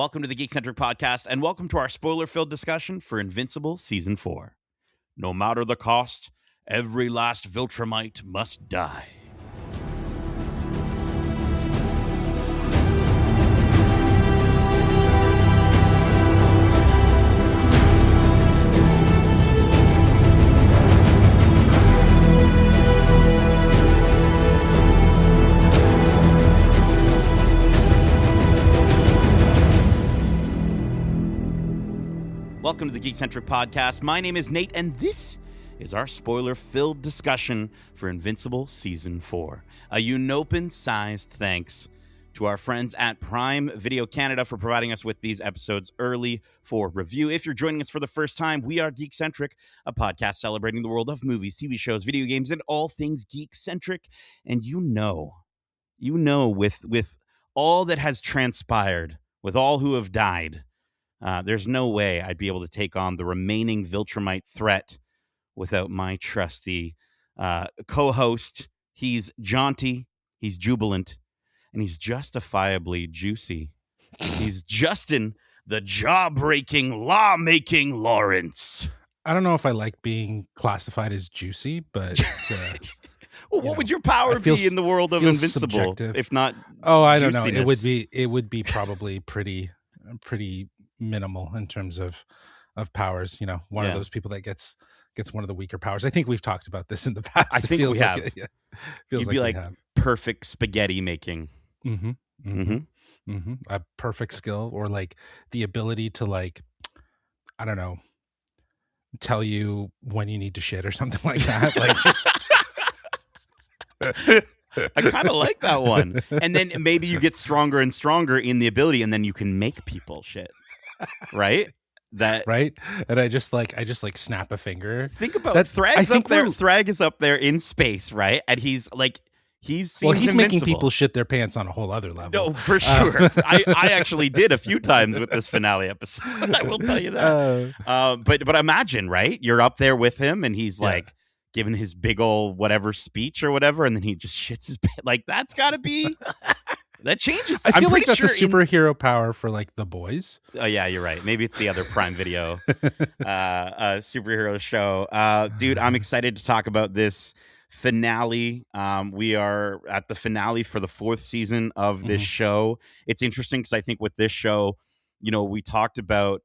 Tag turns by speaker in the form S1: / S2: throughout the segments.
S1: Welcome to the Geekcentric podcast, and welcome to our spoiler-filled discussion for Invincible Season 4. No matter the cost, every last Viltrumite must die. Welcome to the Geekcentric podcast. My name is Nate, and this is our spoiler-filled discussion for Invincible Season 4. A Unopen-sized thanks to our friends at Prime Video Canada for providing us with these episodes early for review. If you're joining us for the first time, we are Geekcentric, a podcast celebrating the world of movies, TV shows, video games, and all things geek-centric. And you know, with all that has transpired, with all who have died, there's no way I'd be able to take on the remaining Viltrumite threat without my trusty co-host. He's jaunty, he's jubilant, and he's justifiably juicy. He's Justin, the jaw-breaking, law-making Lawrence.
S2: I don't know if I like being classified as juicy, but...
S1: Well, what would your power be in the world of Invincible?
S2: Subjective.
S1: If not
S2: I
S1: juiciness?
S2: don't know. It would be probably pretty minimal in terms of powers. You know, one of those people that gets one of the weaker powers. I think we've talked about this in the past.
S1: I think we have.
S2: Feels
S1: You'd be like perfect spaghetti making.
S2: A perfect skill, or like the ability to, like, I don't know, tell you when you need to shit or something like that. Like,
S1: I kind of like that one. And then maybe you get stronger and stronger in the ability, and then you can make people shit. Right?
S2: Right? And I just snap a finger.
S1: Think about that. Thragg's up there. Thragg is up there in space, right? And he's making
S2: people shit their pants on a whole other level.
S1: No, for sure. I actually did a few times with this finale episode. I will tell you that. But imagine, right? You're up there with him, and he's like giving his big old whatever speech or whatever, and then he just shits his pants. Like, that's got to be. That changes.
S2: I feel like that's a superhero power for, like, The Boys.
S1: Oh, yeah, you're right. Maybe it's the other Prime Video superhero show. Dude, I'm excited to talk about this finale. We are at the finale for the 4th season of this show. It's interesting because I think with this show, you know, we talked about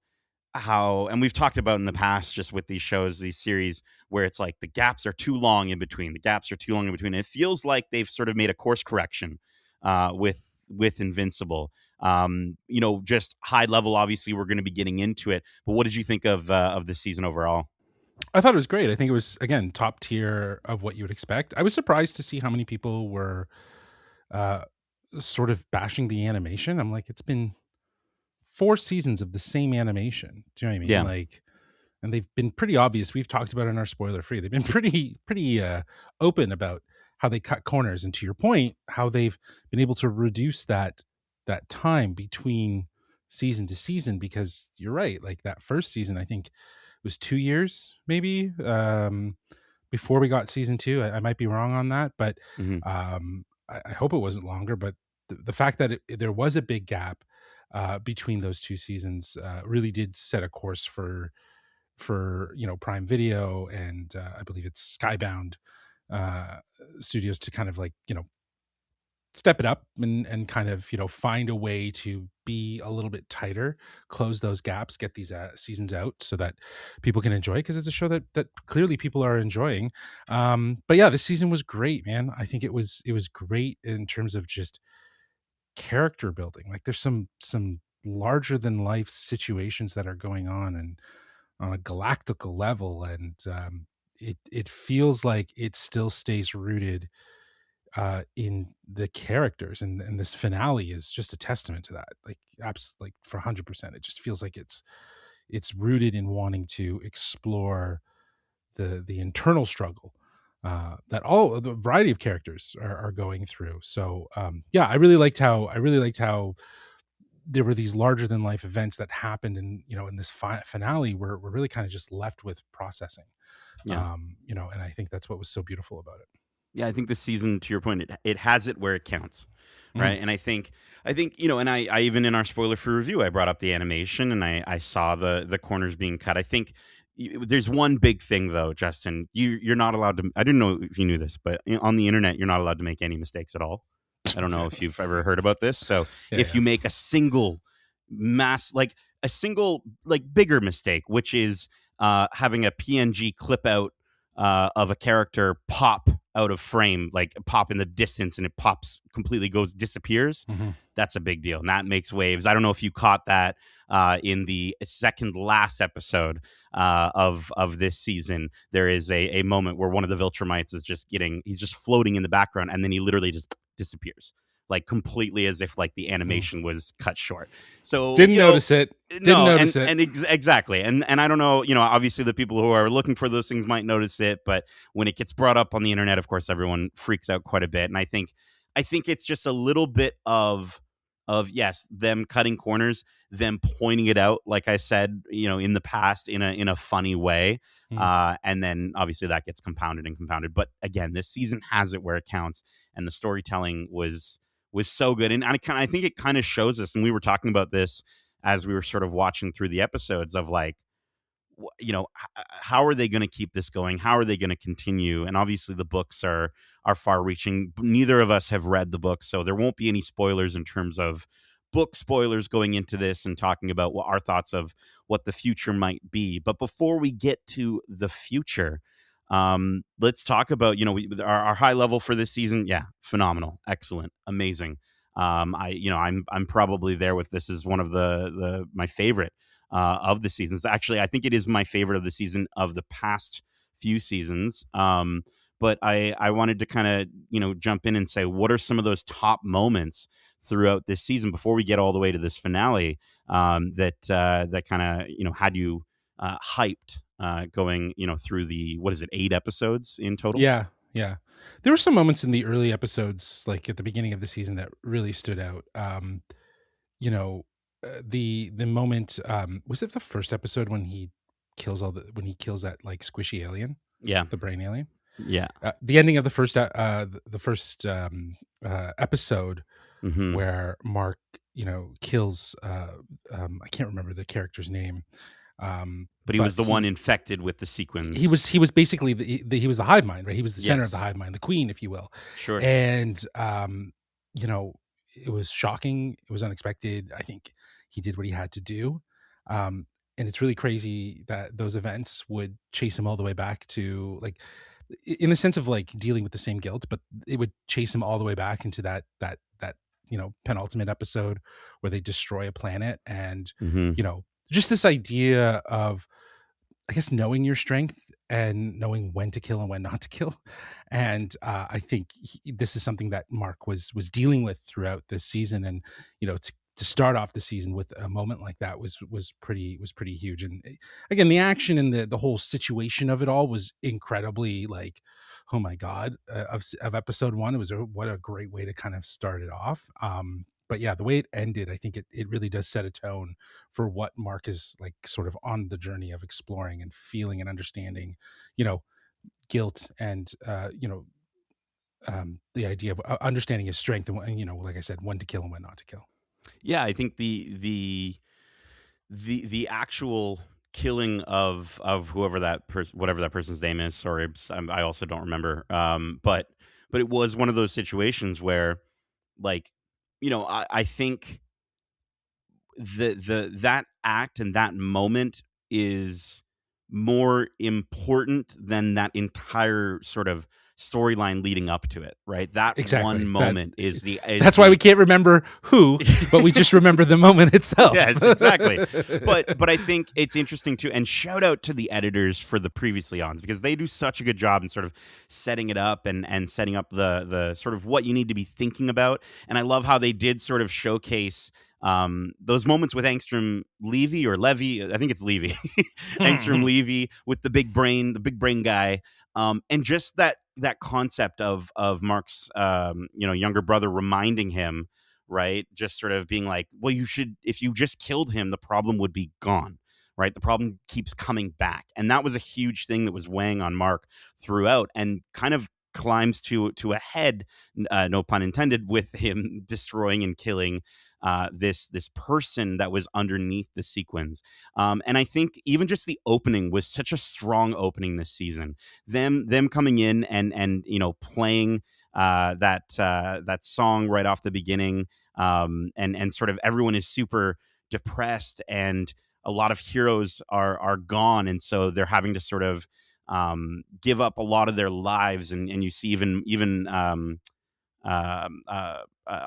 S1: how, and we've talked about in the past just with these shows, these series, where it's like the gaps are too long in between. And it feels like they've sort of made a course correction with Invincible. You know, just high level, obviously we're going to be getting into it, but what did you think of this season overall?
S2: I thought it was great. I think it was, again, top tier of what you would expect. I was surprised to see how many people were sort of bashing the animation. I'm like, it's been 4 seasons of the same animation. Do you know what I mean?
S1: Yeah.
S2: Like, and they've been pretty obvious. We've talked about it in our spoiler free. They've been pretty open about how they cut corners, and to your point, how they've been able to reduce that time between season to season, because you're right, like that first season, I think it was 2 years maybe before we got season 2. I might be wrong on that, but I hope it wasn't longer. But the fact that there was a big gap between those 2 seasons really did set a course for you know, Prime Video and I believe it's Skybound studios to kind of, like, you know, step it up and kind of, you know, find a way to be a little bit tighter, close those gaps, get these seasons out so that people can enjoy, because it's a show that clearly people are enjoying. But yeah, this season was great, man. I think it was great in terms of just character building. Like, there's some larger than life situations that are going on, and on a galactical level, and it feels like it still stays rooted in the characters, and this finale is just a testament to that. Like, absolutely, like, for 100%, it just feels like it's rooted in wanting to explore the internal struggle that all the variety of characters are going through. So yeah, I really liked how there were these larger than life events that happened, and, you know, in this finale, we're really kind of just left with processing. You know, and I think that's what was so beautiful about it.
S1: Yeah, I think this season, to your point, it has it where it counts,
S2: Mm.
S1: right? And I think and I even in our spoiler free review, I brought up the animation and I saw the corners being cut. I think there's one big thing though, Justin. You're not allowed to. I didn't know if you knew this, but on the internet, you're not allowed to make any mistakes at all. I don't know
S2: Okay.
S1: if you've ever heard about this. So
S2: Yeah,
S1: if
S2: yeah.
S1: you make a single a single bigger mistake, which is having a PNG clip out of a character pop out of frame, like pop in the distance, and it pops completely, disappears.
S2: Hmm.
S1: That's a big deal, and that makes waves. I don't know if you caught that in the second last episode of this season. There is a moment where one of the Viltrumites he's just floating in the background, and then he literally just disappears, like completely, as if like the animation was cut short. So
S2: Didn't notice it. Didn't
S1: no,
S2: notice it.
S1: Exactly, and I don't know. Obviously the people who are looking for those things might notice it, but when it gets brought up on the internet, of course, everyone freaks out quite a bit. And I think it's just a little bit of yes, them cutting corners, them pointing it out, like I said, in the past, in a funny way,
S2: Mm.
S1: and then obviously that gets compounded and compounded. But again, this season has it where it counts, and the storytelling was so good, and I think it kind of shows us. And we were talking about this as we were sort of watching through the episodes of like, how are they going to keep this going? How are they going to continue? And obviously the books are far reaching. Neither of us have read the books, so there won't be any spoilers in terms of book spoilers going into this and talking about what our thoughts of what the future might be. But before we get to the future, let's talk about, our high level for this season. Yeah, phenomenal, excellent, amazing. I'm probably there with this as one of the my favorite of the seasons. Actually, I think it is my favorite of the season of the past few seasons. But I wanted to kind of jump in and say, what are some of those top moments throughout this season before we get all the way to this finale, that kind of had you hyped going through the, what is it, 8 episodes in total?
S2: Yeah, yeah. There were some moments in the early episodes, like at the beginning of the season, that really stood out. You know, the moment, was it the first episode when he when he kills that like squishy alien,
S1: Yeah,
S2: the brain alien?
S1: yeah.
S2: The ending of the first the first episode
S1: Hmm.
S2: where Mark, kills I can't remember the character's name.
S1: But he
S2: But
S1: was the one infected with the sequins.
S2: he was basically he was the hive mind, right? He was the center of the
S1: Yes,
S2: hive mind, the queen, if you will.
S1: sure.
S2: And you know, it was shocking. It was unexpected. I think he did what he had to do. Um, and it's really crazy that those events would chase him all the way back to like, in the sense of like dealing with the same guilt, but it would chase him all the way back into that penultimate episode where they destroy a planet. And
S1: Hmm.
S2: just this idea of, I guess, knowing your strength and knowing when to kill and when not to kill. And I think this is something that Mark was dealing with throughout this season. And to start off the season with a moment like that was pretty huge. And again, the action and the whole situation of it all was incredibly like, oh my god, of episode one. It was what a great way to kind of start it off. But yeah, the way it ended, I think it really does set a tone for what Mark is like, sort of on the journey of exploring and feeling and understanding, you know, guilt and the idea of understanding his strength and like I said, when to kill and when not to kill.
S1: Yeah, I think the actual killing of whoever that person, whatever that person's name is. Sorry, I also don't remember. But it was one of those situations where, like, I think that act and that moment is more important than that entire sort of storyline leading up to it, right? That one
S2: Exactly.
S1: moment is the
S2: That's why we can't remember who, but we just remember the moment itself.
S1: yes, exactly. But I think it's interesting too, and shout out to the editors for the previously ons, because they do such a good job in sort of setting it up and setting up the sort of what you need to be thinking about. And I love how they did sort of showcase those moments with Angstrom Levy or Levy, I think it's Levy, Angstrom Levy with the big brain guy, and just that concept of Mark's younger brother reminding him, right, just sort of being like, well, if you just killed him, the problem would be gone, right? The problem keeps coming back, and that was a huge thing that was weighing on Mark throughout, and kind of climbs to a head, no pun intended, with him destroying and killing this person that was underneath the sequins. And I think even just the opening was such a strong opening this season. Them coming in and playing that song right off the beginning, and sort of everyone is super depressed, and a lot of heroes are gone, and so they're having to sort of give up a lot of their lives, and you see even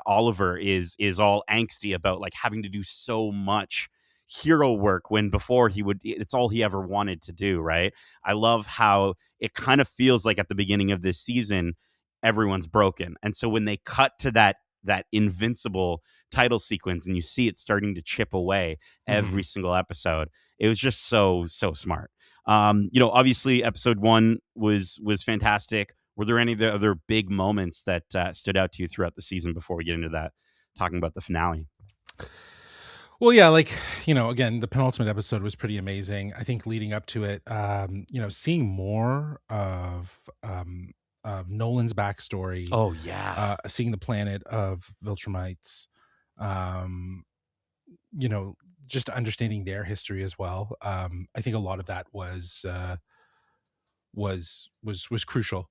S1: Oliver is all angsty about like having to do so much hero work when before it's all he ever wanted to do, right? I love how it kind of feels like at the beginning of this season everyone's broken, and so when they cut to that Invincible title sequence and you see it starting to chip away every single episode, it was just so smart. Obviously episode 1 was fantastic. Were there any of the other big moments that stood out to you throughout the season before we get into that, talking about the finale?
S2: Well, yeah, like, again, the penultimate episode was pretty amazing. I think leading up to it, seeing more of Nolan's backstory.
S1: Oh yeah.
S2: Seeing the planet of Viltrumites, um, just understanding their history as well. I think a lot of that was crucial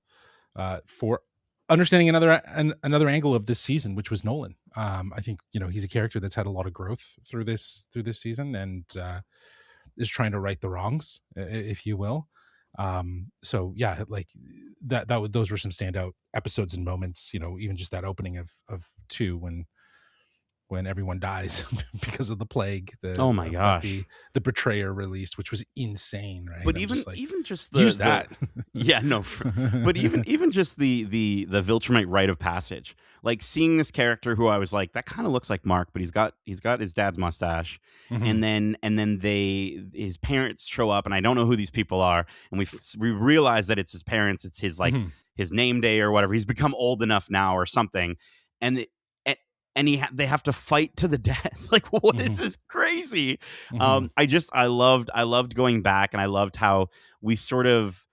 S2: for understanding another angle of this season, which was Nolan. I think he's a character that's had a lot of growth through this season, and is trying to right the wrongs, if you will. So yeah, like those were some standout episodes and moments. Even just that opening of 2 when everyone dies because of the plague.
S1: Oh my gosh.
S2: The betrayer released, which was insane, right?
S1: But even just the,
S2: use that.
S1: Yeah, no. But even just the Viltrumite rite of passage, like seeing this character who I was like, that kind of looks like Mark, but he's got his dad's mustache, and then his parents show up, and I don't know who these people are, and we realize that it's his parents. It's his his name day or whatever. He's become old enough now or something, and they have to fight to the death. Like, what is this crazy? I loved going back, and I loved how we sort of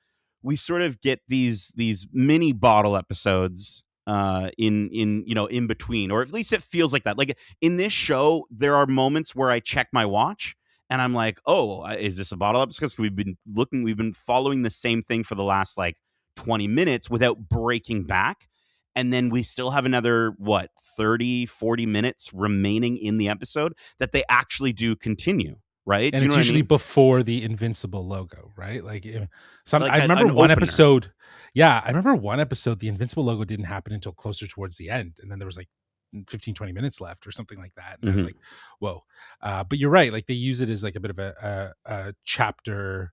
S1: get these mini bottle episodes in between, or at least it feels like that. Like in this show, there are moments where I check my watch and I'm like, oh, is this a bottle episode? Because we've been following the same thing for the last like 20 minutes without breaking back. And then we still have another, 30-40 minutes remaining in the episode that they actually do continue, right?
S2: And it's usually before the Invincible logo, right? I remember one episode. Yeah, I remember one episode, the Invincible logo didn't happen until closer towards the end. And then there was like 15-20 minutes left or something like that. And I was like, whoa. But you're right. Like they use it as like a bit of a chapter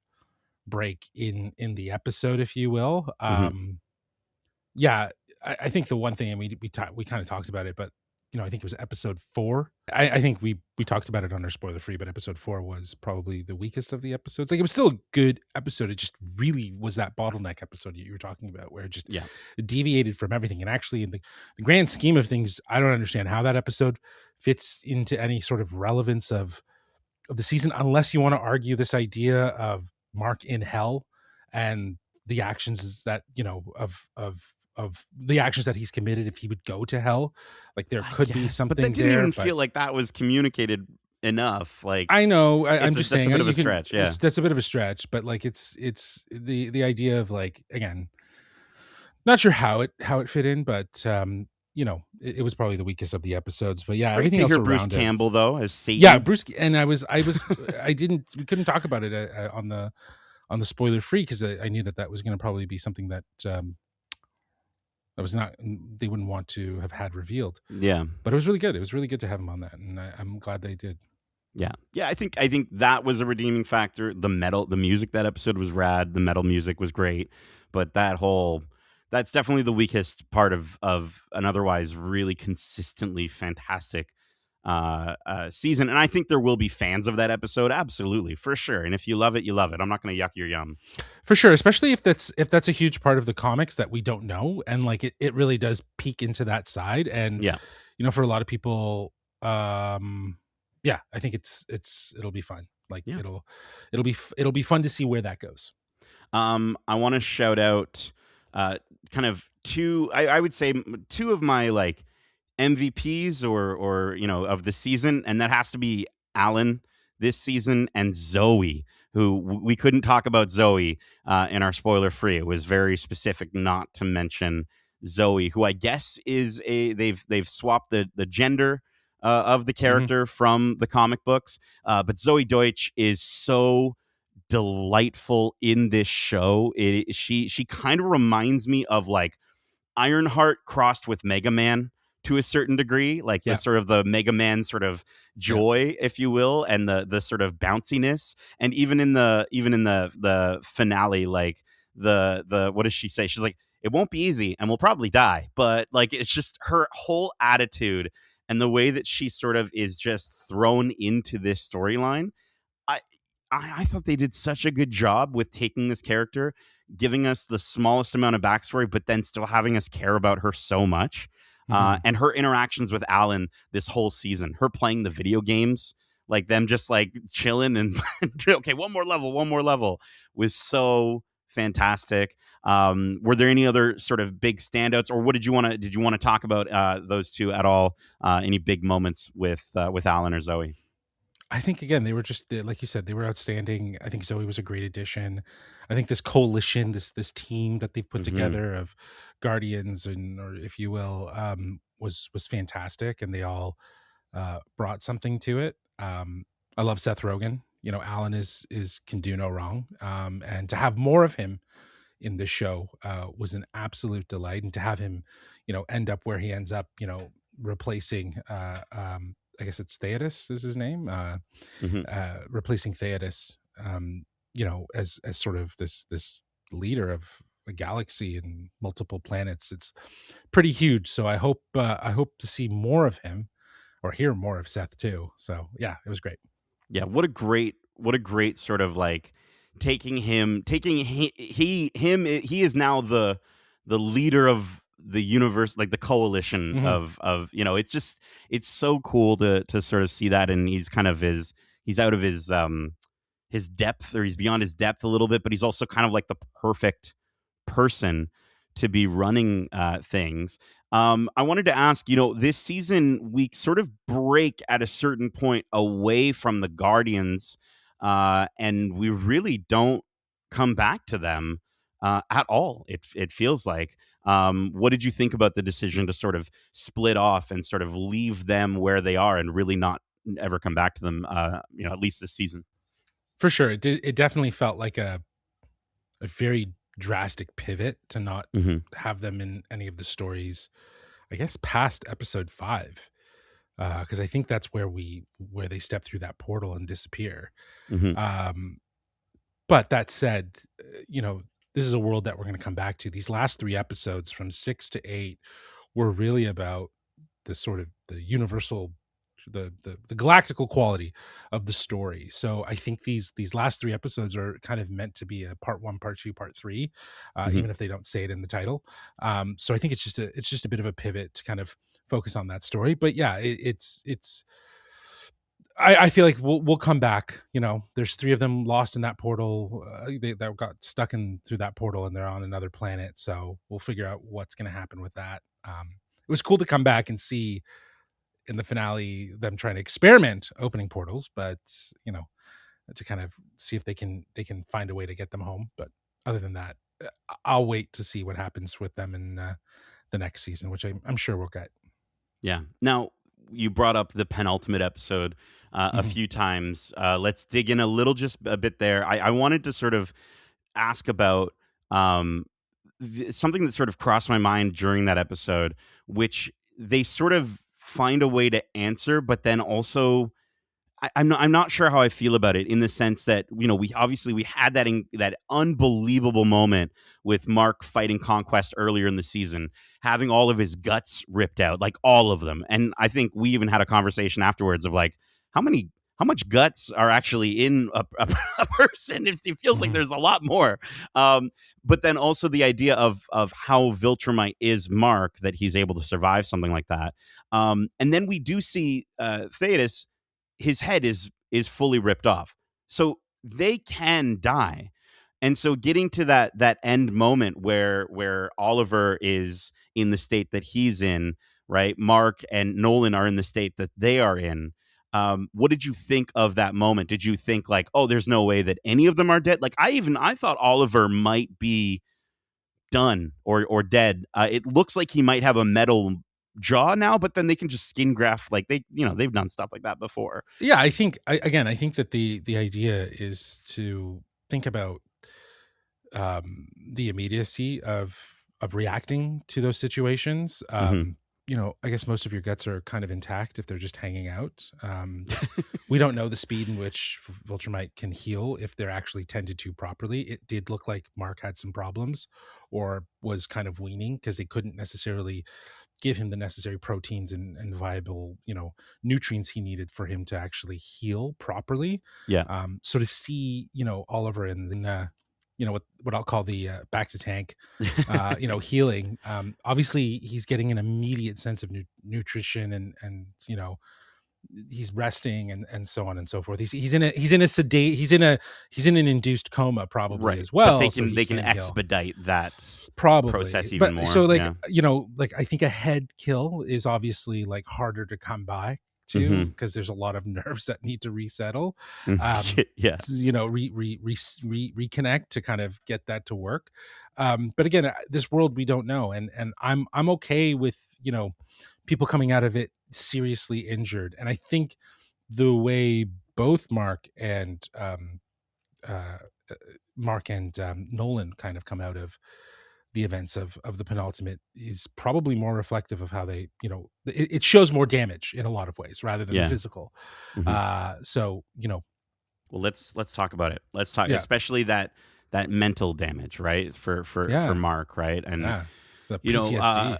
S2: break in the episode, if you will. Yeah, I think the one thing, and we kind of talked about it, but I think it was episode 4. I think we talked about it on our spoiler free, but episode 4 was probably the weakest of the episodes. Like it was still a good episode. It just really was that bottleneck episode you were talking about, where it just deviated from everything. And actually, in the grand scheme of things, I don't understand how that episode fits into any sort of relevance of the season, unless you want to argue this idea of Mark in hell and the actions that of the actions that he's committed if he would go to hell. Like there could be something there.
S1: But that didn't even feel like that was communicated enough. Like
S2: I know, I'm just saying
S1: that's a bit of a stretch. Yeah,
S2: that's a bit of a stretch, but like it's the idea of like, again, not sure how it fit in, but it was probably the weakest of the episodes. But yeah, everything else around
S1: Bruce Campbell though as Satan.
S2: Yeah, Bruce, and I we couldn't talk about it on the spoiler free because I knew that was going to probably be something that that was not, they wouldn't want to have had revealed.
S1: Yeah,
S2: but it was really good. It was really good to have him on that, and I'm glad they did.
S1: Yeah. I think that was a redeeming factor. The music that episode was rad. The metal music was great, but that's definitely the weakest part of an otherwise really consistently fantastic season. And I think there will be fans of that episode, absolutely, for sure. And if you love it, you love it. I'm not going to yuck your yum. For sure, especially if that's a huge part of the comics that we don't know, and like it really does peek into that side. And for a lot of people, I think it'll be fun. Like it'll be fun to see where that goes. I want to shout out uh, kind of two. I would say two of my like MVPs or of the season, and that has to be Alan this season and Zoe, who we couldn't talk about Zoe in our spoiler free. It was very specific not to mention Zoe, who I guess is they've swapped the gender of the
S2: Hmm.
S1: character from the comic books, but Zoe Deutsch is so delightful in this show. She kind of reminds me of like Ironheart crossed with Mega Man to a certain degree, like the
S2: Yeah.
S1: sort of the Mega Man sort of
S2: Yeah.
S1: joy, if you will, and the sort of bounciness. And even in the finale, like the what does she say? She's like, it won't be easy and we'll probably die. But like it's just her whole attitude and the way that she sort of is just thrown into this storyline. I, I thought they did such a good job with taking this character, giving us the smallest amount of backstory, but then still having us care about her so much.
S2: Hmm.
S1: And her interactions with Alan this whole season, her playing the video games, like them just like chilling and okay, one more level was so fantastic. Were there any other sort of big standouts, or what did you want to talk about those two at all? Any big moments with Alan or Zoe?
S2: I think again they were just like you said, they were outstanding. I think Zoe was a great addition. I think this coalition, this team that they've put
S1: Hmm.
S2: together of guardians and, or if you will, was fantastic, and they all brought something to it. I love Seth Rogen. You know, Alan is can do no wrong, and to have more of him in this show was an absolute delight, and to have him, end up where he ends up, replacing. I guess it's Theodos is his name.
S1: Hmm.
S2: Replacing Theodos, as sort of this leader of a galaxy and multiple planets. It's pretty huge. So I hope to see more of him or hear more of Seth too. So yeah, it was great.
S1: Yeah, what a great sort of like he is now the leader of the universe, like the coalition
S2: Hmm.
S1: of it's just it's so cool to sort of see that. And he's out of his depth, or he's beyond his depth a little bit, but he's also kind of like the perfect person to be running things. I wanted to ask, this season we sort of break at a certain point away from the Guardians, and we really don't come back to them at all. It feels like. What did you think about the decision to sort of split off and sort of leave them where they are and really not ever come back to them? At least this season.
S2: For sure, it definitely felt like a very drastic pivot to not
S1: Hmm.
S2: have them in any of the stories. I guess past episode 5, because I think that's where they step through that portal and disappear.
S1: Hmm.
S2: Um, but that said, this is a world that we're going to come back to. These last 3 episodes from 6 to 8 were really about the sort of the universal, the galactical quality of the story. So I think these last 3 episodes are kind of meant to be a part 1, part 2, part 3,
S1: Hmm.
S2: even if they don't say it in the title. So I think it's just a bit of a pivot to kind of focus on that story. But yeah, it's I feel like we'll come back. There's 3 of them lost in that portal. They that got stuck in through that portal, and they're on another planet. So we'll figure out what's going to happen with that. It was cool to come back and see in the finale them trying to experiment opening portals, but to kind of see if they can find a way to get them home. But other than that, I'll wait to see what happens with them in the next season, which I'm sure we'll get.
S1: Yeah. Now, you brought up the penultimate episode a
S2: Mhm.
S1: few times. Let's dig in just a bit there. I wanted to sort of ask about um, something that sort of crossed my mind during that episode, which they sort of find a way to answer, but then also I'm not sure how I feel about it, in the sense that we had that unbelievable moment with Mark fighting Conquest earlier in the season, having all of his guts ripped out, like all of them. And I think we even had a conversation afterwards of like how much guts are actually in a person. It feels like
S2: Mhm.
S1: there's a lot more. But then also the idea of how Viltrumite is Mark, that he's able to survive something like that. And then we do see Thetis, his head is fully ripped off. So they can die. And so getting to that end moment where Oliver is in the state that he's in, right? Mark and Nolan are in the state that they are in. What did you think of that moment? Did you think like, oh, there's no way that any of them are dead? Like I thought Oliver might be done or dead. It looks like he might have a metal jaw now, but then they can just skin graft, like they've done stuff like that before.
S2: Yeah, I think I think that the idea is to think about the immediacy of reacting to those situations.
S1: Mm-hmm.
S2: I guess most of your guts are kind of intact if they're just hanging out. We don't know the speed in which Viltrumite can heal if they're actually tended to properly. It did look like Mark had some problems or was kind of weaning because they couldn't necessarily give him the necessary proteins and viable, nutrients he needed for him to actually heal properly.
S1: Yeah.
S2: So to see, Oliver in what I'll call the back to tank, healing. Obviously, he's getting an immediate sense of nutrition and he's resting and so on and so forth. He's in an induced coma probably
S1: Right.
S2: as well.
S1: But they
S2: so
S1: can
S2: heal.
S1: expedite that
S2: Probably
S1: process even more.
S2: So
S1: Yeah.
S2: I think a head kill is obviously like harder to come by too because there's a lot of nerves that need to resettle.
S1: Yeah.
S2: Reconnect to kind of get that to work. But again, this world we don't know, and I'm okay with people coming out of it seriously injured, and I think the way both Mark and Nolan kind of come out of the events of the penultimate is probably more reflective of how they, it shows more damage in a lot of ways rather than the physical. So,
S1: well, let's talk about it. Let's talk, especially that mental damage, right? For Mark, right? And
S2: the PTSD.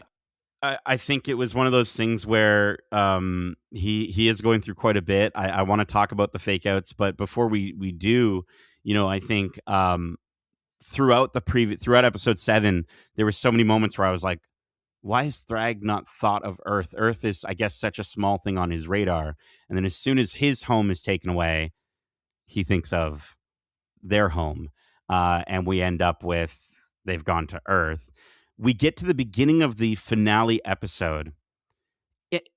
S1: I think it was one of those things where he is going through quite a bit. I want to talk about the fake outs, but before we do, I think throughout episode 7, there were so many moments where I was like, why has Thragg not thought of Earth? Earth is, I guess, such a small thing on his radar. And then as soon as his home is taken away, he thinks of their home. And we end up with they've gone to Earth. We get to the beginning of the finale episode.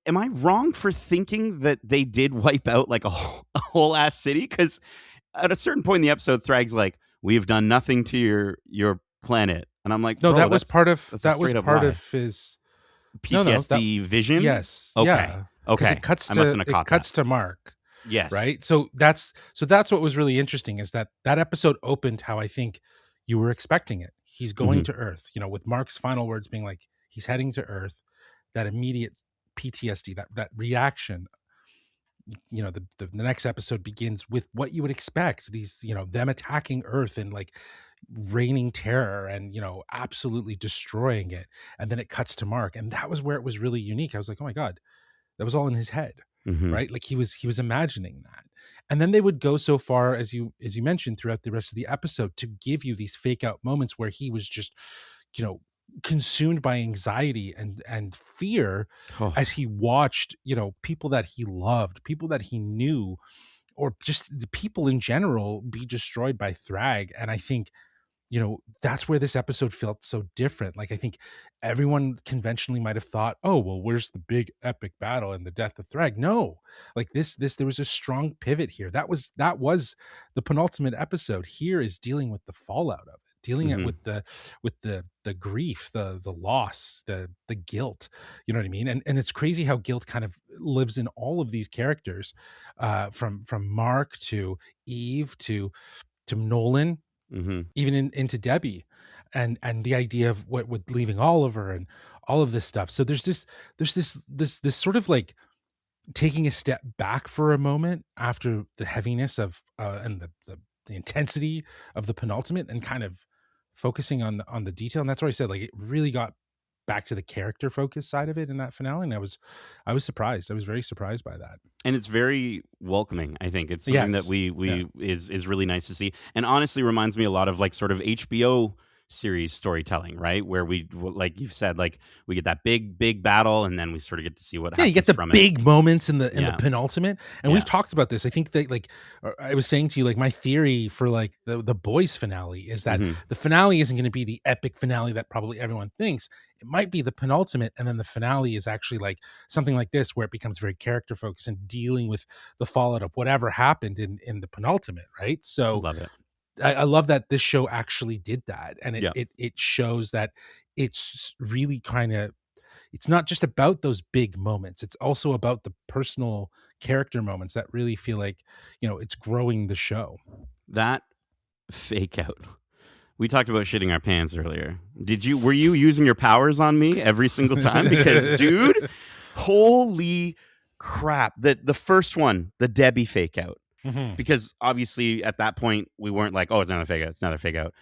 S1: Am I wrong for thinking that they did wipe out like a whole ass city? Because at a certain point in the episode, Thragg's like, we have done nothing to your planet. And I'm like,
S2: no, that was part of his
S1: PTSD vision.
S2: Yes.
S1: Okay.
S2: Yeah.
S1: Okay.
S2: It cuts to Mark.
S1: Yes.
S2: Right. So that's what was really interesting is that episode opened how I think you were expecting it. He's going to Earth, with Mark's final words being like, he's heading to Earth, that immediate PTSD, that reaction. The next episode begins with what you would expect, these, them attacking Earth and like raining terror and, absolutely destroying it. And then it cuts to Mark. And that was where it was really unique. I was like, oh my God, that was all in his head. Right. Like he was imagining that. And then they would go so far, as you mentioned, throughout the rest of the episode to give you these fake out moments where he was just, consumed by anxiety and fear as he watched, people that he loved, people that he knew, or just the people in general be destroyed by Thragg. And I think, that's where this episode felt so different. Like, I think everyone conventionally might have thought, oh, well, where's the big epic battle and the death of Thragg? No, like this, there was a strong pivot here. That was the penultimate episode. Here is dealing with the fallout of it, dealing it with the grief, the loss, the guilt, you know what I mean? And it's crazy how guilt kind of lives in all of these characters, from Mark to Eve to Nolan, even into Debbie, and the idea of what with leaving Oliver and all of this stuff. So there's this sort of like taking a step back for a moment after the heaviness of and the intensity of the penultimate, and kind of focusing on the detail. And that's why I said, like, it really got back to the character focus side of it in that finale. And I was surprised. I was very surprised by that.
S1: And it's very welcoming. I think it's something that we is really nice to see. And honestly reminds me a lot of like sort of HBO series storytelling, right? Where we, like you've said, like we get that big battle, and then we sort of get to see what
S2: Yeah, you get
S1: happens
S2: the
S1: from it.
S2: big moments in the
S1: Yeah.
S2: penultimate, and
S1: Yeah.
S2: we've talked about this. I think that, like, I was saying to you, like, my theory for like the boys finale is that the finale isn't going to be the epic finale that probably everyone thinks. It might be the penultimate, and then the finale is actually like something like this, where it becomes very character focused and dealing with the fallout of whatever happened in the penultimate, right? So
S1: Love it.
S2: I love that this show actually did that, and
S1: Yeah.
S2: it shows that it's really kind of, it's not just about those big moments. It's also about the personal character moments that really feel like, it's growing the show.
S1: That fake out. We talked about shitting our pants earlier. Were you using your powers on me every single time? Because, dude, holy crap. The first one, the Debbie fake out. Because obviously at that point we weren't like, oh, it's another fake out. It's another fake out.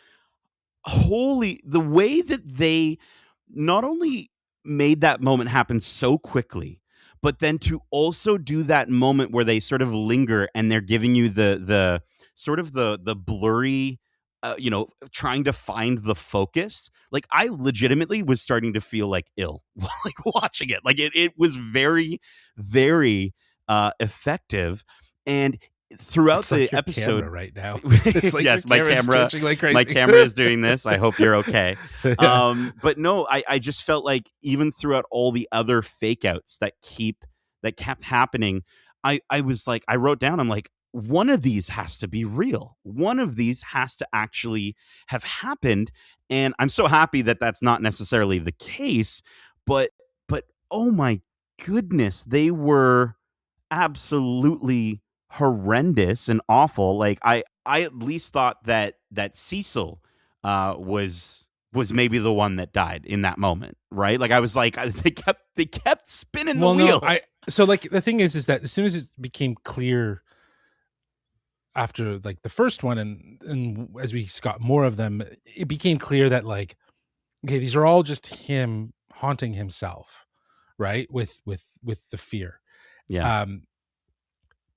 S1: The way that they not only made that moment happen so quickly, but then to also do that moment where they sort of linger and they're giving you the sort of the blurry, trying to find the focus. Like, I legitimately was starting to feel like ill, like watching it. Like it was very, very effective. And throughout
S2: it's like
S1: the episode
S2: right now, it's like
S1: yes, my camera,
S2: like crazy.
S1: my camera is doing this. I hope you're okay. Yeah. But no, I just felt like even throughout all the other fake outs that kept happening, I was like, I wrote down, I'm like, one of these has to be real. One of these has to actually have happened. And I'm so happy that that's not necessarily the case, but oh my goodness, they were absolutely horrendous and awful. Like I at least thought that Cecil was maybe the one that died in that moment, right? Like I was like, they kept spinning the wheel.
S2: No, so like the thing is that as soon as it became clear after like the first one, and as we got more of them, it became clear that, like, okay, these are all just him haunting himself, right? With the fear.
S1: Yeah.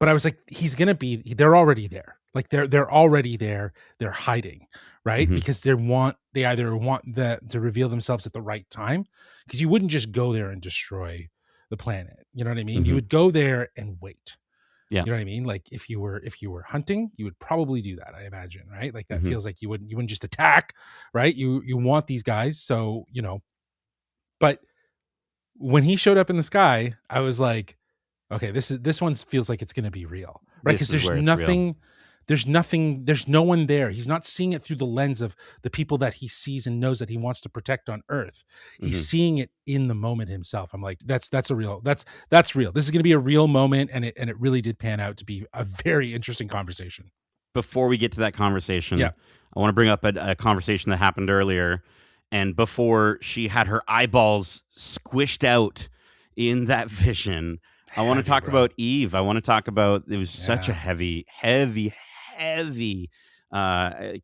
S2: But I was like, they're already there. Like they're already there. They're hiding, right? Because they either want to reveal themselves at the right time, because you wouldn't just go there and destroy the planet. You know what I mean? You would go there and wait.
S1: Yeah.
S2: You know what I mean? Like if you were hunting, you would probably do that, I imagine, right? Like that feels like you wouldn't just attack, right? You want these guys, so, but when he showed up in the sky, I was like, okay, this one feels like it's going to be real, right? Because there's no one there. He's not seeing it through the lens of the people that he sees and knows that he wants to protect on Earth. He's seeing it in the moment himself. I'm like, that's real. This is going to be a real moment, and it really did pan out to be a very interesting conversation.
S1: Before we get to that conversation,
S2: yeah,
S1: I want to bring up a conversation that happened earlier, and before she had her eyeballs squished out in that vision. I want to talk about Eve. I want to talk about, it was such a heavy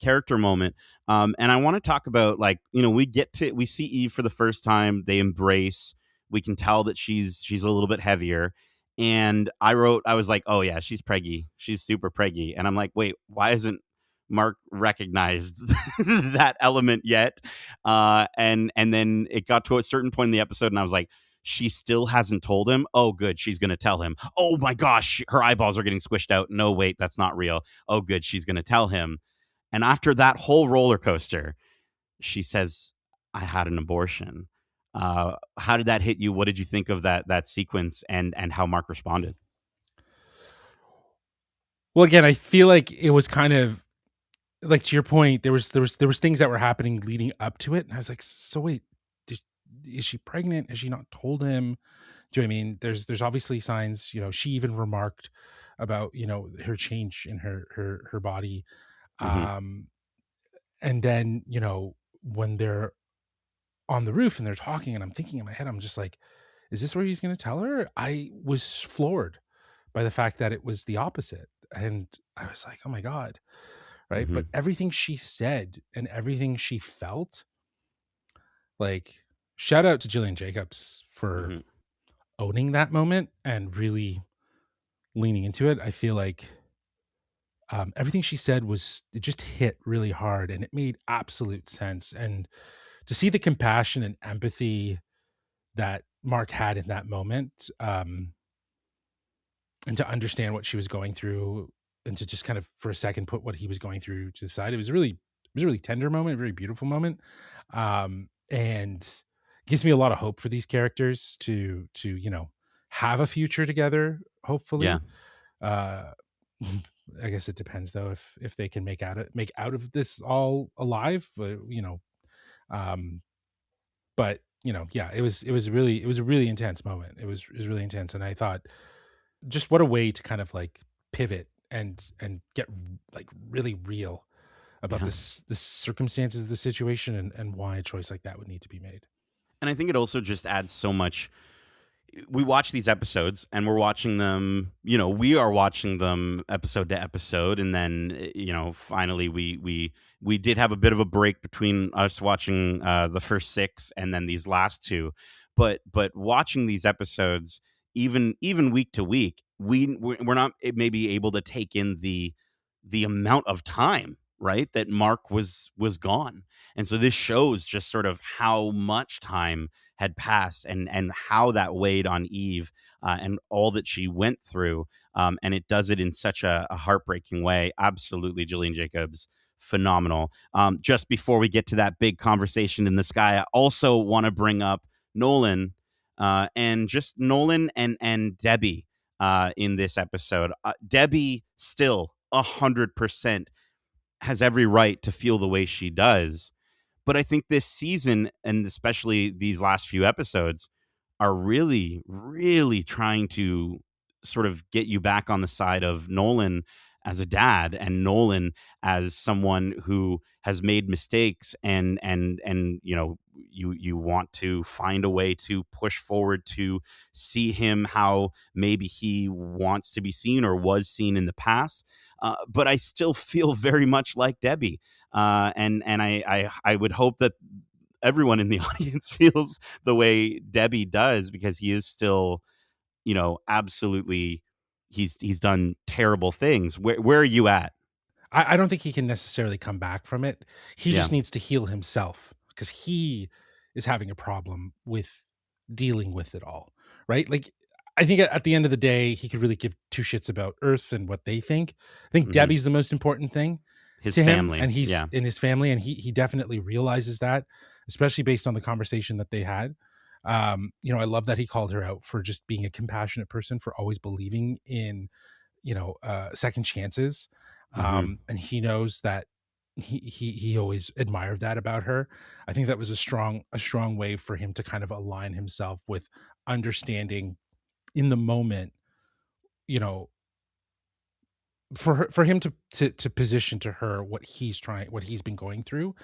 S1: character moment. And I want to talk about, like, we see Eve for the first time. They embrace. We can tell that she's a little bit heavier. And I was like, oh yeah, she's preggy. She's super preggy. And I'm like, wait, why isn't Mark recognized that element yet? And then it got to a certain point in the episode, and I was like, she still hasn't told him. Oh, good. She's going to tell him. Oh my gosh, her eyeballs are getting squished out. No, wait, that's not real. Oh, good. She's going to tell him. And after that whole roller coaster, she says, I had an abortion. How did that hit you? What did you think of that sequence and how Mark responded?
S2: Well, again, I feel like it was kind of like, to your point, there was things that were happening leading up to it. And I was like, so wait, is she pregnant? Has she not told him? Do you know what I mean? There's obviously signs, she even remarked about, her change in her body. And then, when they're on the roof and they're talking, and I'm thinking in my head, I'm just like, is this where he's going to tell her? I was floored by the fact that it was the opposite. And I was like, oh my God. Right. But everything she said and everything she felt, like, shout out to Jillian Jacobs for owning that moment and really leaning into it. I feel like everything she said it just hit really hard, and it made absolute sense. And to see the compassion and empathy that Mark had in that moment, and to understand what she was going through, and to just kind of for a second put what he was going through to the side, it was a really tender moment, a very beautiful moment, and gives me a lot of hope for these characters to have a future together,
S1: Yeah.
S2: hopefully. uh I guess it depends though if they can make out of this all alive, um but yeah, it was a really intense moment. It was really intense, and I thought, just what a way to kind of like pivot and get like really real about
S1: Yeah.
S2: the circumstances of the situation, and why a choice like that would need to be made.
S1: And I think it also just adds so much. We watch these episodes and we're watching them, we are watching them episode to episode, and then finally we did have a bit of a break between us watching the first six and then these last two, but watching these episodes, even week to week, we're not maybe able to take in the amount of time, right, that Mark was gone. And so this shows just sort of how much time had passed, and how that weighed on Eve, and all that she went through. And it does it in such a heartbreaking way. Absolutely, Gillian Jacobs, phenomenal. Just before we get to that big conversation in the sky, I also want to bring up Nolan, and just Nolan and Debbie in this episode. Debbie still 100% has every right to feel the way she does. But I think this season, and especially these last few episodes, are really, really trying to sort of get you back on the side of Nolan as a dad, and Nolan as someone who has made mistakes, and you want to find a way to push forward to see him how maybe he wants to be seen or was seen in the past. But I still feel very much like Debbie, and I would hope that everyone in the audience feels the way Debbie does, because he is still, absolutely, he's done terrible things. Where are you at?
S2: I don't think he can necessarily come back from it. He
S1: Yeah.
S2: just needs to heal himself, because he is having a problem with dealing with it all, right? Like, I think at the end of the day, he could really give two shits about Earth and what they think. I think
S1: Hmm.
S2: Debbie's the most important thing
S1: His
S2: to him,
S1: family.
S2: and he's
S1: Yeah.
S2: in his family, and he definitely realizes that, especially based on the conversation that they had. I love that he called her out for just being a compassionate person, for always believing in second chances.
S1: Hmm.
S2: And he knows that he always admired that about her. I think that was a strong way for him to kind of align himself with understanding in the moment, you know for him to position to her what he's been going through,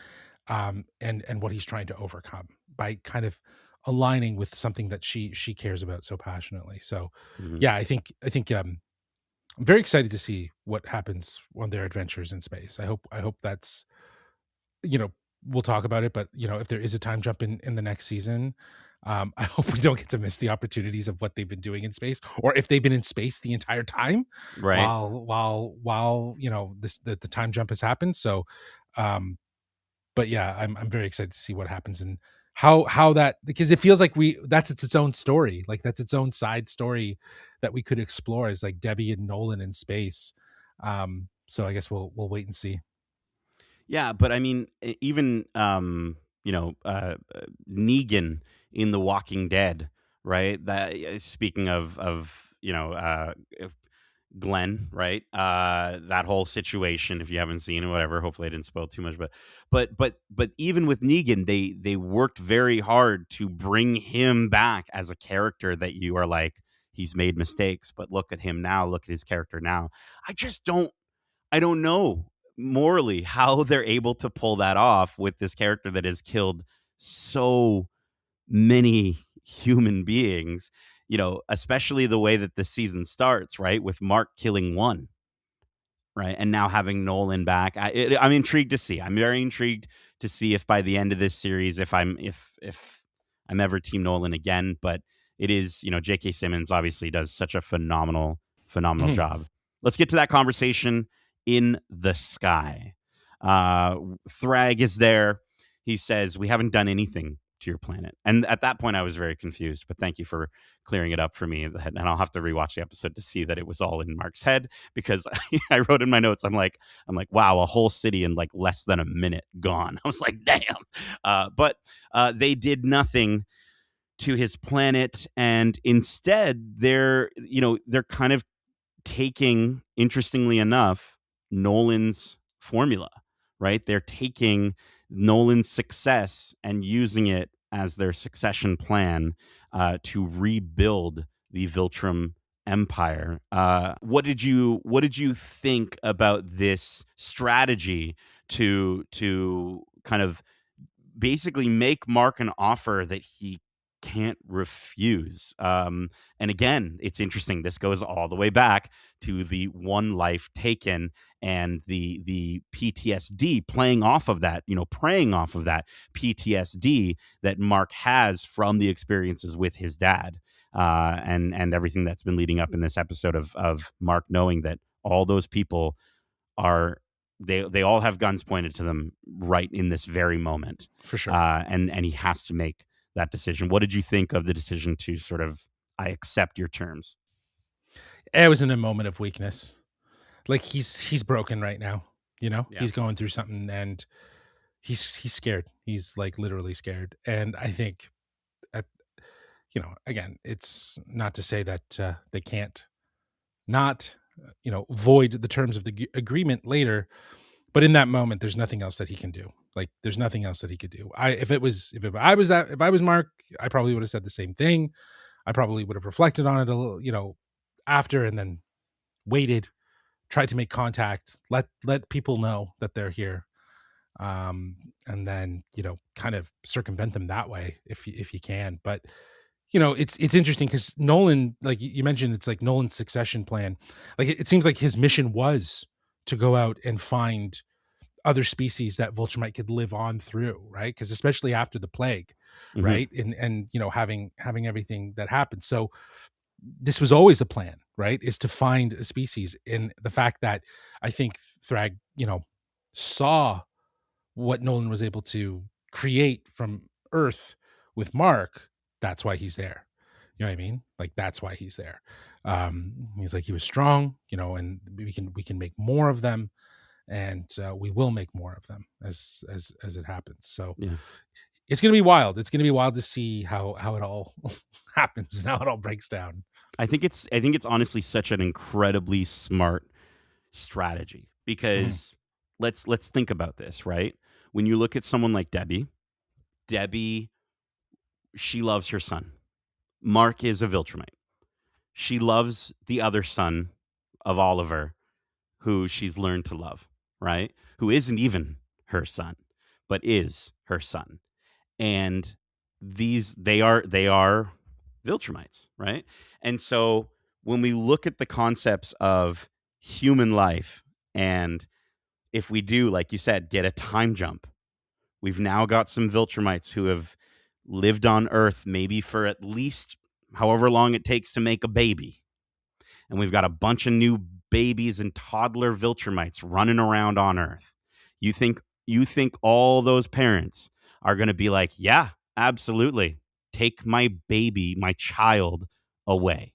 S2: and what he's trying to overcome by kind of aligning with something that she cares about so passionately. So
S1: Hmm.
S2: yeah, I think I'm very excited to see what happens on their adventures in space. I hope that's, you know, we'll talk about it, but if there is a time jump in the next season, I hope we don't get to miss the opportunities of what they've been doing in space, or if they've been in space the entire time
S1: Right.
S2: while the time jump has happened. So, but yeah, I'm very excited to see what happens, and how that, because it feels like that's its own story, like that's its own side story that we could explore, is like Debbie and Nolan in space. So I guess we'll wait and see.
S1: Yeah, but I mean, even Negan in The Walking Dead, right? That, speaking of Glenn, right? That whole situation, if you haven't seen it, whatever. Hopefully, I didn't spoil too much, but even with Negan, they worked very hard to bring him back as a character that you are like, he's made mistakes, but look at him now. Look at his character now. I just don't. I don't know morally how they're able to pull that off with this character that has killed so many human beings, especially the way that the season starts, right? With Mark killing one, right? And now having Nolan back. I'm intrigued to see. I'm very intrigued to see if by the end of this series, if I'm ever Team Nolan again. But it is, J.K. Simmons obviously does such a phenomenal
S2: Mhm.
S1: job. Let's get to that conversation in the sky. Thragg is there. He says, "We haven't done anything to your planet." And at that point, I was very confused. But thank you for clearing it up for me. And I'll have to rewatch the episode to see that it was all in Mark's head, because I wrote in my notes, I'm like, wow, a whole city in like less than a minute gone. I was like, damn. But they did nothing to his planet, and instead they're kind of taking, interestingly enough, Nolan's formula, right? They're taking Nolan's success and using it as their succession plan to rebuild the Viltrum Empire. What did you think about this strategy to kind of basically make Mark an offer that he can't refuse? And again, it's interesting. This goes all the way back to the one life taken and the PTSD playing off of that, preying off of that PTSD that Mark has from the experiences with his dad, and everything that's been leading up in this episode of Mark knowing that all those people are, they all have guns pointed to them right in this very moment.
S2: For sure.
S1: And he has to make that decision. What did you think of the decision to sort of, I accept your terms?
S2: It was in a moment of weakness. Like he's broken right now,
S1: Yeah.
S2: He's going through something, and he's scared. He's like literally scared. And I think, again, it's not to say that they can't not, void the terms of the agreement later, but in that moment, there's nothing else that he can do. Like, there's nothing else that he could do. If I was Mark, I probably would have said the same thing. I probably would have reflected on it a little, after, and then waited, tried to make contact, let people know that they're here, and then kind of circumvent them that way if you can. But it's interesting because Nolan, like you mentioned, it's like Nolan's succession plan. Like it seems like his mission was to go out and find other species that Viltrumite could live on through, right? Because especially after the plague,
S1: Mhm.
S2: right, and having everything that happened. So this was always the plan, right? Is to find a species. In the fact that I think Thragg, saw what Nolan was able to create from Earth with Mark. That's why he's there. You know what I mean? Like, that's why he's there. He's like, he was strong, and we can make more of them, and we will make more of them as it happens. So
S1: Yeah.
S2: it's going to be wild. It's going to be wild to see how it all happens and how it all breaks down.
S1: I think it's honestly such an incredibly smart strategy, because let's think about this, right? When you look at someone like Debbie, she loves her son. Mark is a Viltrumite. She loves the other son of Oliver, who she's learned to love, right? Who isn't even her son, but is her son. And they are Viltrumites, right? And so when we look at the concepts of human life, and if we do, like you said, get a time jump, we've now got some Viltrumites who have lived on Earth maybe for at least however long it takes to make a baby. And we've got a bunch of new babies and toddler Viltrumites running around on Earth. You think all those parents are going to be like, yeah, absolutely, take my baby, my child away?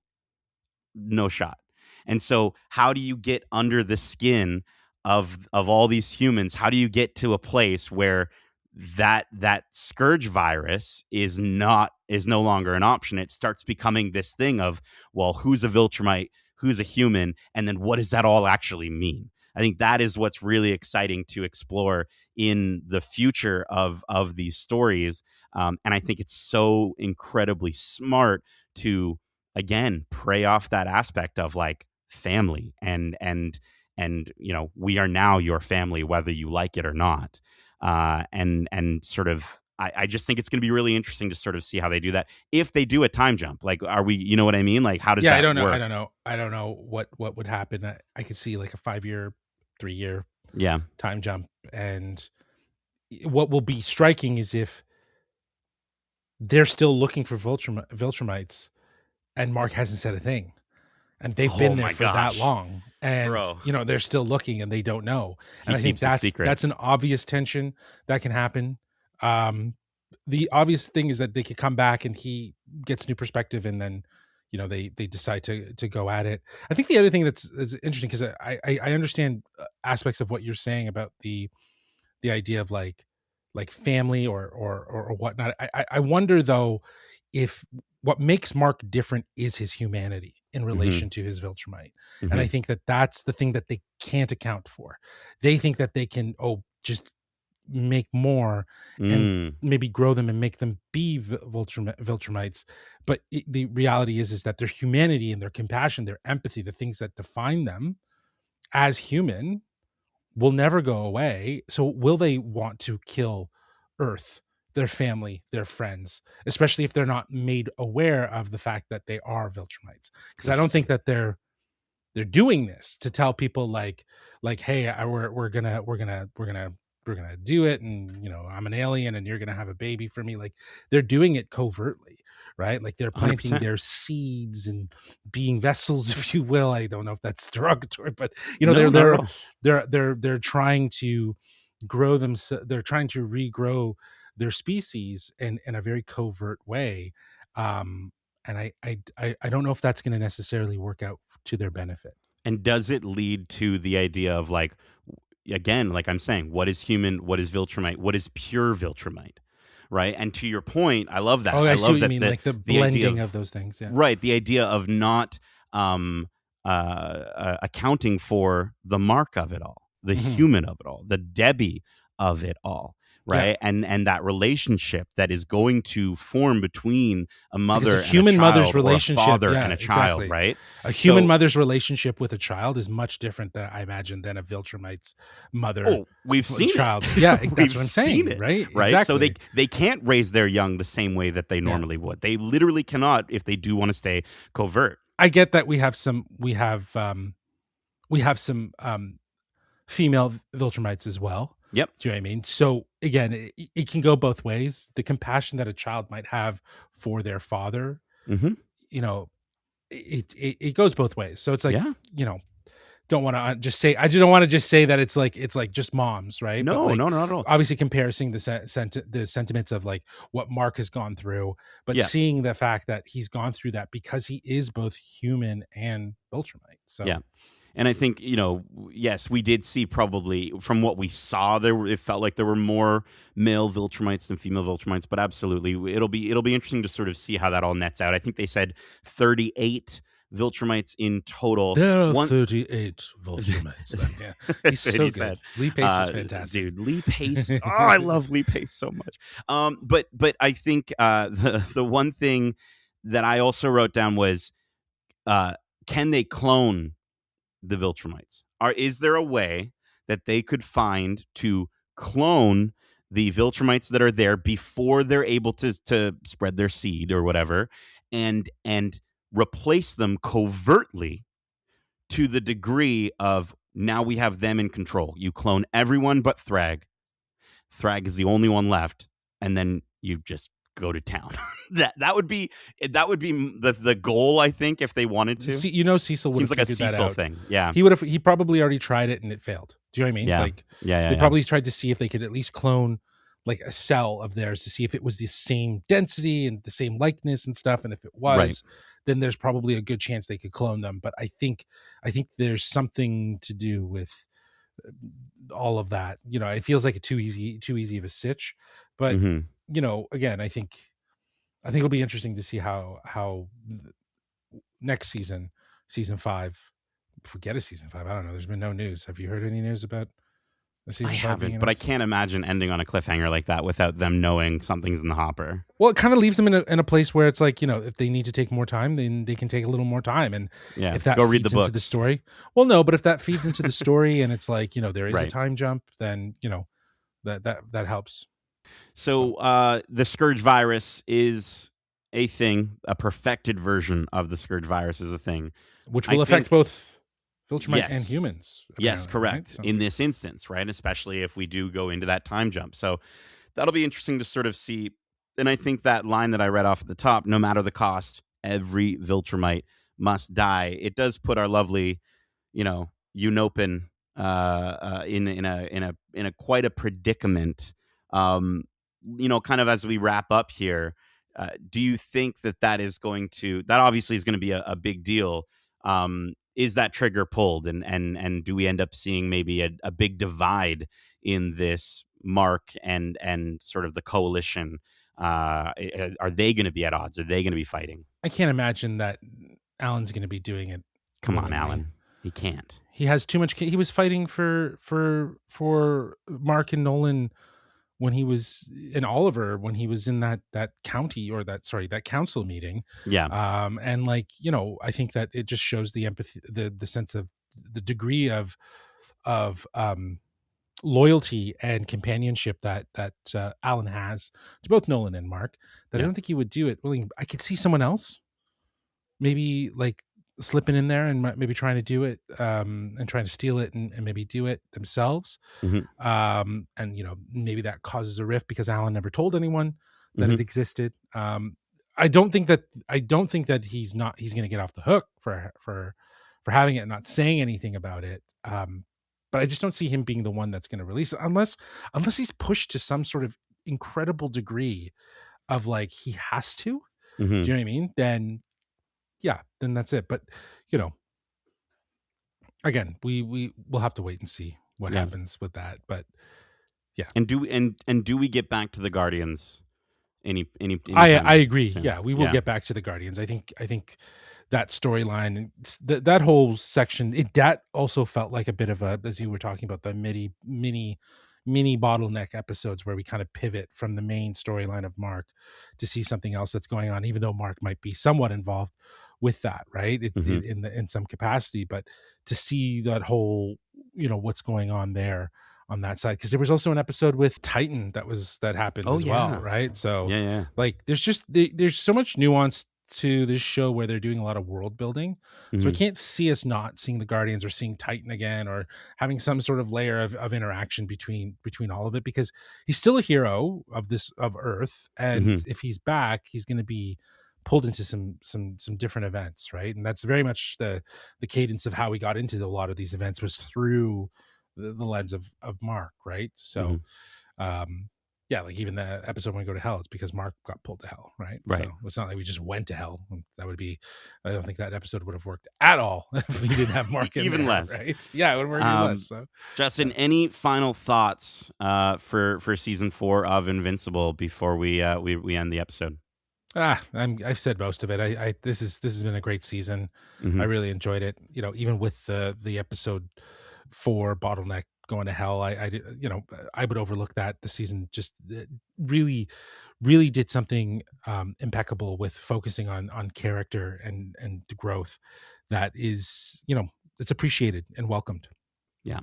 S1: No shot. And so how do you get under the skin of all these humans? How do you get to a place where that scourge virus is no longer an option? It starts becoming this thing of, well, who's a Viltrumite, who's a human, and then what does that all actually mean? I think that is what's really exciting to explore in the future of these stories. And I think it's so incredibly smart to, again, prey off that aspect of like family and we are now your family, whether you like it or not. And sort of, I just think it's going to be really interesting to sort of see how they do that. If they do a time jump, like, are we, you know what I mean? Like, how does that work?
S2: I don't know what would happen. I could see like a 5-year, 3-year time jump. And what will be striking is if they're still looking for Viltrumites and Mark hasn't said a thing. and they've
S1: Oh
S2: been there
S1: my
S2: for that
S1: gosh.
S2: long, and
S1: Bro.
S2: they're still looking and they don't know. And
S1: He
S2: I think
S1: keeps a secret.
S2: that's an obvious tension that can happen. The obvious thing is that they could come back and he gets new perspective, and then they decide to go at it. I think the other thing that's interesting, because I understand aspects of what you're saying about the idea of like family or whatnot. I wonder though if what makes Mark different is his humanity in relation to his Viltrumite. And I think that that's the thing that they can't account for. They think that they can just make more and maybe grow them and make them be Viltrumites, but the reality is that their humanity and their compassion, their empathy, the things that define them as human, will never go away. So will they want to kill Earth, their family, their friends, especially if they're not made aware of the fact that they are Viltrumites? Because I don't think that they're doing this to tell people like hey, we're gonna do it, and I'm an alien and you're gonna have a baby for me. Like, they're doing it covertly, right? Like, they're planting
S1: 100%.
S2: their seeds and being vessels, if you will. I don't know if that's derogatory, but they're trying to grow them. They're trying to regrow their species in a very covert way. And I don't know if that's going to necessarily work out to their benefit.
S1: And does it lead to the idea of like, again, like I'm saying, what is human, what is Viltrumite, what is pure Viltrumite, right? And to your point, I love that.
S2: Oh, I see
S1: love
S2: what
S1: that,
S2: you mean, like the blending of those things. Yeah.
S1: Right. The idea of not accounting for the Mark of it all, the human of it all, the Debbie of it all. Right. Yeah. And that relationship that is going to form between a mother and
S2: human
S1: a child,
S2: mother's relationship,
S1: or a father and a child,
S2: exactly.
S1: right?
S2: A human mother's relationship with a child is much different than I imagine than a Viltrumite's mother.
S1: Oh, we've seen
S2: child.
S1: It.
S2: Yeah, that's what I'm saying. It,
S1: right?
S2: Exactly.
S1: So they can't raise their young the same way that they normally would. They literally cannot if they do want to stay covert.
S2: I get that we have some female Viltrumites as well.
S1: Yep.
S2: Do you know what I mean? So again, it can go both ways. The compassion that a child might have for their father, it goes both ways. So it's like, don't want to just say, I don't want to just say that it's like just moms, right?
S1: No,
S2: but
S1: no, not at all.
S2: Obviously comparing the sentiments of like what Mark has gone through, but seeing the fact that he's gone through that because he is both human and Viltrumite. So
S1: yeah. And I think, yes, we did see probably from what we saw it felt like there were more male Viltrumites than female Viltrumites, but absolutely it'll be interesting to sort of see how that all nets out. I think they said 38 Viltrumites in total.
S2: There are 38 Viltrumites. Yeah. He's so good. Lee Pace was fantastic.
S1: Dude, Lee Pace. Oh, I love Lee Pace so much. But I think the one thing that I also wrote down was, can they clone the Viltrumites? Is there a way that they could find to clone the Viltrumites that are there before they're able to spread their seed or whatever, and replace them covertly to the degree of now we have them in control? You clone everyone but Thragg. Thragg is the only one left, and then you just go to town. that would be the goal, I think, if they wanted to.
S2: Cecil would have
S1: like a
S2: figured that
S1: Cecil
S2: out.
S1: thing. Yeah,
S2: he probably already tried it and it failed. Do you know what I mean?
S1: Yeah.
S2: They probably tried to see if they could at least clone like a cell of theirs to see if it was the same density and the same likeness and stuff. And if it was, then there's probably a good chance they could clone them. But I think there's something to do with all of that. It feels like too easy of a sitch. But again, I think it'll be interesting to see how next season 5, if we get a season 5, I don't know. There's been no news. Have you heard any news about a season 5? I
S1: haven't, but I can't imagine ending on a cliffhanger like that without them knowing something's in the hopper.
S2: Well, it kind of leaves them in a place where it's like, if they need to take more time, then they can take a little more time. And if that
S1: go read
S2: feeds
S1: the
S2: into the story, well, no, but if that feeds into the story and it's like, there is a time jump, then, that helps.
S1: So the Scourge virus is a thing. A perfected version of the Scourge virus is a thing.
S2: Which will affect both Viltrumite and humans.
S1: Yes, correct.
S2: Right? So.
S1: In this instance, right? Especially if we do go into that time jump. So that'll be interesting to sort of see. And I think that line that I read off at the top, no matter the cost, every Viltrumite must die, it does put our lovely, Unopin in a quite a predicament. Kind of as we wrap up here, do you think that obviously is going to be a big deal? Is that trigger pulled, and do we end up seeing maybe a big divide in this Mark and sort of the coalition? Are they going to be at odds? Are they going to be fighting?
S2: I can't imagine that Alan's going to be doing it.
S1: Come
S2: willingly.
S1: on, Alan. He can't.
S2: He has too much. He was fighting for Mark and Nolan when he was in Oliver, when he was in that county or that council meeting.
S1: Yeah.
S2: And I think that it just shows the empathy, the sense of the degree of loyalty and companionship that Alan has to both Nolan and Mark, that I don't think he would do it willingly. I could see someone else maybe slipping in there and maybe trying to do it, and trying to steal it and maybe do it themselves.
S1: Mm-hmm.
S2: And maybe that causes a rift because Alan never told anyone that it existed. I don't think that he's going to get off the hook for having it and not saying anything about it. But I just don't see him being the one that's going to release it unless he's pushed to some sort of incredible degree of he has to.
S1: Mm-hmm.
S2: Do you know what I mean? Then that's it. But again, we'll have to wait and see what happens with that. But yeah.
S1: And do we get back to the Guardians? Any
S2: I agree.
S1: soon?
S2: Yeah, we will get back to the Guardians. I think that storyline, that whole section, that also felt like a bit of a, as you were talking about, the mini bottleneck episodes where we kind of pivot from the main storyline of Mark to see something else that's going on, even though Mark might be somewhat involved with that, right? In some capacity, but to see that whole, what's going on there on that side, because there was also an episode with Titan that happened as well, right? So there's so much nuance to this show where they're doing a lot of world building. So I can't see us not seeing the Guardians or seeing Titan again, or having some sort of layer of interaction between all of it, because he's still a hero of Earth, and if he's back, he's going to be pulled into some different events, right? And that's very much the cadence of how we got into a lot of these events, was through the lens of Mark, right? So even the episode when we go to hell, it's because Mark got pulled to hell, right? So it's not like we just went to hell. That would be, I don't think that episode would have worked at all if we didn't have Mark in
S1: even
S2: there,
S1: less,
S2: right? Yeah, it would work even less. So
S1: Justin, any final thoughts for season 4 of Invincible before we end the episode?
S2: I've said most of it. This has been a great season. I really enjoyed it. Even with the episode 4 bottleneck going to hell, I would overlook that. The season just really did something impeccable with focusing on character and growth that is, it's appreciated and welcomed.
S1: Yeah.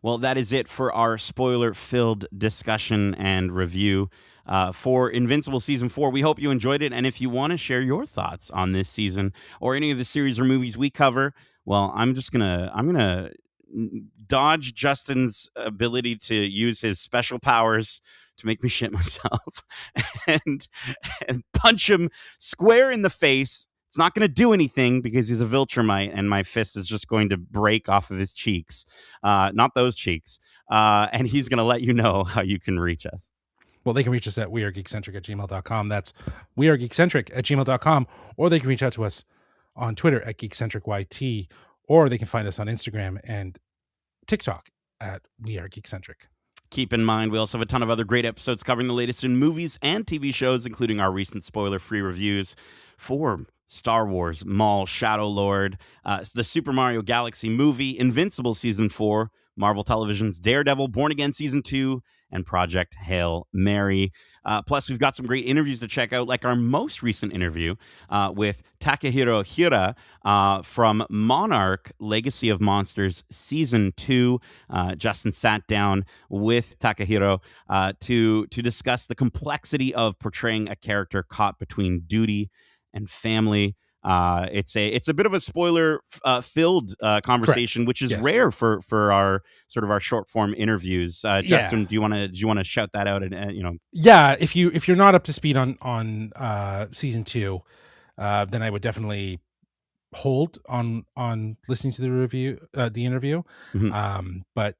S1: Well, that is it for our spoiler-filled discussion and review for Invincible Season 4. We hope you enjoyed it, and if you want to share your thoughts on this season or any of the series or movies we cover, well, I'm gonna dodge Justin's ability to use his special powers to make me shit myself and punch him square in the face. It's not going to do anything because he's a Viltrumite, and my fist is just going to break off of his cheeks. Not those cheeks. And he's going to let you know how you can reach us.
S2: Well, they can reach us at wearegeekcentric@gmail.com. That's wearegeekcentric@gmail.com. Or they can reach out to us on Twitter at geekcentricyt, or they can find us on Instagram and TikTok at wearegeekcentric.
S1: Keep in mind, we also have a ton of other great episodes covering the latest in movies and TV shows, including our recent spoiler-free reviews for Star Wars, Maul, Shadow Lord, the Super Mario Galaxy movie, Invincible Season 4, Marvel Television's Daredevil, Born Again Season 2, and Project Hail Mary. Plus, we've got some great interviews to check out, like our most recent interview with Takahiro Hira from Monarch, Legacy of Monsters Season 2. Justin sat down with Takahiro to discuss the complexity of portraying a character caught between duty and family. It's a bit of a spoiler filled conversation,
S2: Correct.
S1: which is
S2: Yes.
S1: rare for our sort of our short form interviews. Justin, do you want to shout that out? And
S2: Yeah, if you're not up to speed on season 2, then I would definitely hold on listening to the review, the interview.
S1: Mhm.
S2: But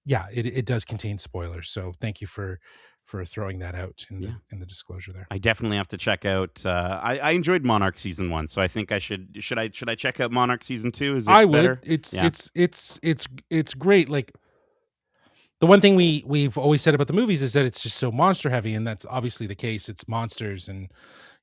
S2: yeah, it does contain spoilers. So thank you for throwing that out in
S1: Yeah.
S2: the disclosure there.
S1: I definitely have to check out. I enjoyed Monarch season 1, so I think I should I check out Monarch season 2? Is it
S2: I would.
S1: better? Yeah.
S2: It's great. Like, the one thing we've always said about the movies is that it's just so monster heavy, and that's obviously the case. It's monsters, and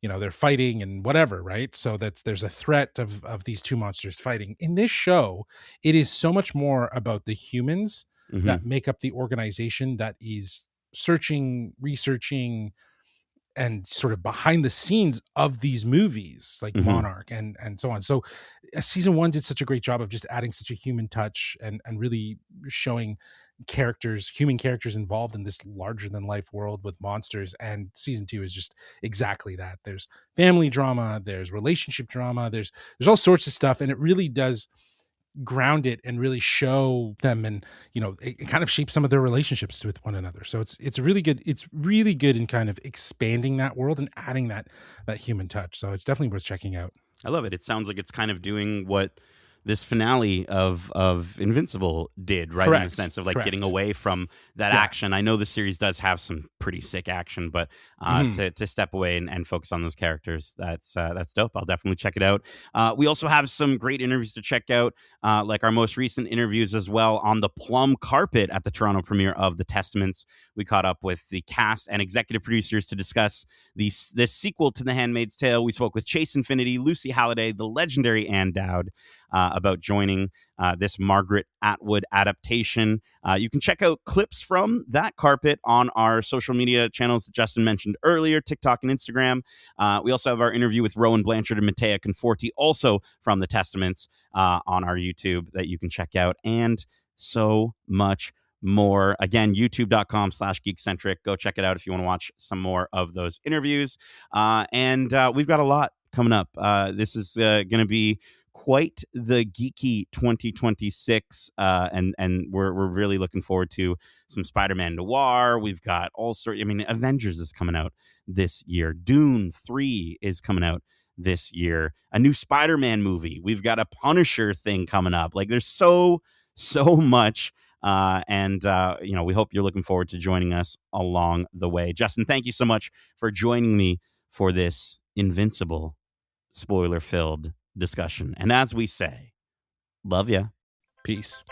S2: they're fighting and whatever, right? So there's a threat of these two monsters fighting. In this show, it is so much more about the humans
S1: Hmm.
S2: that make up the organization that is searching, researching, and sort of behind the scenes of these movies like
S1: Hmm.
S2: Monarch and so on. So season 1 did such a great job of just adding such a human touch and really showing human characters involved in this larger than life world with monsters. And season 2 is just exactly that. There's family drama, there's relationship drama, there's all sorts of stuff, and it really does ground it and really show them, and it kind of shapes some of their relationships with one another. So it's really good in kind of expanding that world and adding that human touch. So it's definitely worth checking out.
S1: I love it. It sounds like it's kind of doing what this finale of Invincible did, right? In the sense of like getting
S2: Correct.
S1: away from that
S2: Yeah.
S1: action. I know the series does have some pretty sick action, but
S2: Mhm.
S1: to step away and focus on those characters, that's dope. I'll definitely check it out. We also have some great interviews to check out, like our most recent interviews as well on the plum carpet at the Toronto premiere of The Testaments. We caught up with the cast and executive producers to discuss this sequel to The Handmaid's Tale. We spoke with Chase Infinity, Lucy Halliday, the legendary Ann Dowd, about joining this Margaret Atwood adaptation. You can check out clips from that carpet on our social media channels that Justin mentioned earlier, TikTok and Instagram. We also have our interview with Rowan Blanchard and Matea Conforti, also from The Testaments, on our YouTube that you can check out, and so much more. Again, youtube.com/geekcentric. Go check it out if you want to watch some more of those interviews. And we've got a lot coming up. This is going to be quite the geeky 2026, and we're really looking forward to some Spider-Man noir. We've got all sorts. I mean, Avengers is coming out this year. Dune 3 is coming out this year. A new Spider-Man movie. We've got a Punisher thing coming up. Like, there's so much. And we hope you're looking forward to joining us along the way. Justin, thank you so much for joining me for this Invincible spoiler-filled discussion. And as we say, love ya.
S2: Peace.